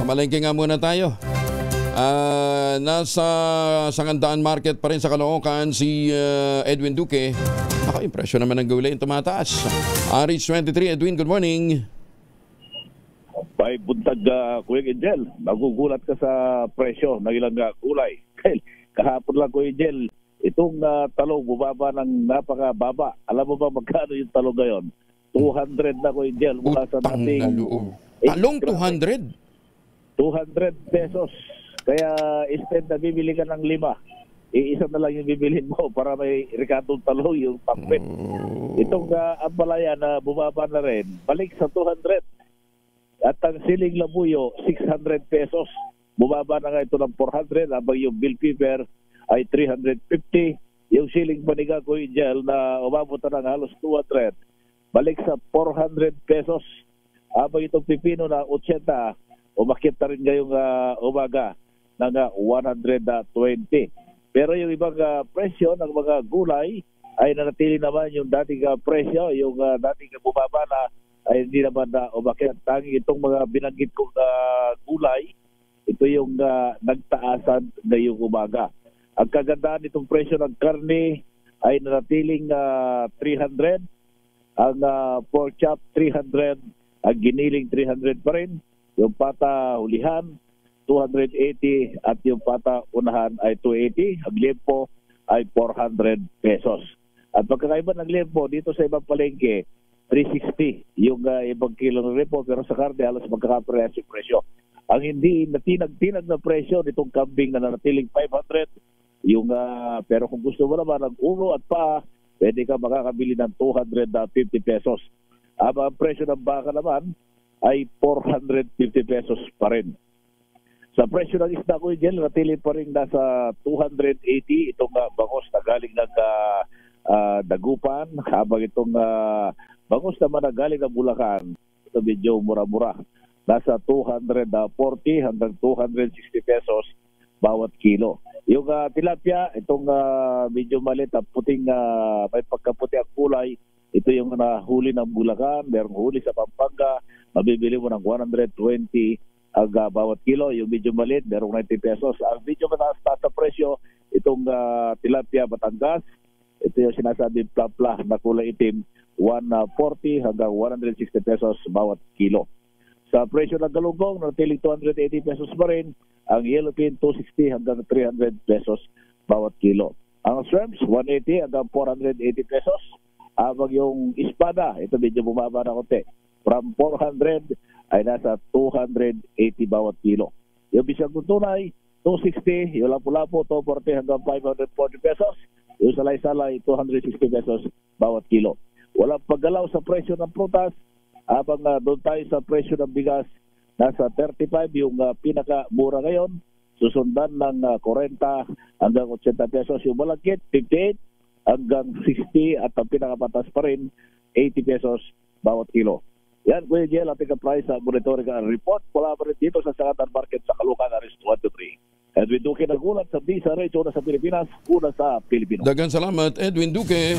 Pamalengke nga muna tayo. Nasa Sangandaan Market pa rin sa Caloocan si Edwin Duque. Ako, yung presyo naman ng gulay yung tumataas. RH23, Edwin, good morning. May buntag, Kuya Angel, nagugulat ka sa presyo ng ilang gulay. Kahapon lang, Kuya Angel, itong talong bumaba ng napakababa. Alam mo ba magkano yung talong ngayon? 200 na, Kuya Angel, mula sa dating... Talong 200? 200 pesos. Kaya instead na bibili ka ng 5, iisa na lang yung bibilhin mo para may rikatong talong yung pangpit. Itong ampalaya na bumaba na rin, balik sa 200. At ang siling labuyo, 600 pesos. Bumaba na nga ito ng 400, habang yung bill paper ay 350. Yung siling paniga, Kuya Angel, na umabot na ng halos 200, balik sa 400 pesos. Habang itong pipino na 80, umakit na rin ngayong umaga ng 120. Pero yung ibang presyo ng mga gulay ay nanatili naman yung dating presyo, yung dating bumaba na ay hindi naman umakit. Tanging itong mga binanggit kong gulay, ito yung nagtaasan ngayong umaga. Ang kagandaan itong presyo ng karne ay nanatiling 300, ang pork chop 300, ang giniling 300 pa rin, yung pata hulihan 280 at yung pata unahan ay 280, ang liempo ay 400 pesos. At pagkakaiba ng liempo dito sa ibang palengke, 360 yung ibang kilo ng liempo, pero sa karne halos magkakaparehas yung presyo. Ang hindi natinag-tinag na presyo nitong kambing na nanatiling 500, yung pero kung gusto mo naman ng ulo at paa, pwede ka makakabili ng 250 pesos. Ang presyo ng baka naman ay 450 pesos pa rin. Sa presyo ng isda, Kuya Angel, natili pa rin nasa 280 itong bangos na galing ng Dagupan, habang itong bangos naman na galing ng Bulacan, ito medyo mura-mura. Nasa 240 hanggang 260 pesos bawat kilo. Yung tilapia, itong medyo malit at puting, may pagkaputi ang kulay, ito yung huli ng Bulacan, merong huli sa Pampanga, mabibili mo ng 120 ang bawat kilo. Yung medyo maliit, merong 90 pesos. Ang medyo mataas sa presyo, itong tilapia Batangas, ito yung sinasabi plapla na kulay itim, 140 hanggang 160 pesos bawat kilo. Sa presyo ng galunggong, natiling 280 pesos pa rin. Ang yellowfin, 260 hanggang 300 pesos bawat kilo. Ang shrimps, 180 hanggang 480 pesos. Habang yung espada, ito medyo bumaba na konti. From 400 ay nasa 280 bawat kilo. Yung bisang tunay, 260. Yung lapu-lapu, 240 hanggang 540 pesos. Yung salay-salay, 260 pesos bawat kilo. Walang paggalaw sa presyo ng prutas. Habang doon tayo sa presyo ng bigas, nasa 35 yung pinaka-mura ngayon. Susundan ng 40 hanggang 80 pesos. Yung malagkit, 58 hanggang 60 at ang pinakapatas pa rin, 80 pesos bawat kilo. Yan, Kuya Angel, ating price sa monitoring report. Wala pa rin dito sa Sangandaan Market sa Caloocan, RH23. Edwin Duque nagulat sa Bisa Radio na sa Pilipinas, una sa Pilipino. Dagan salamat, Edwin Duque.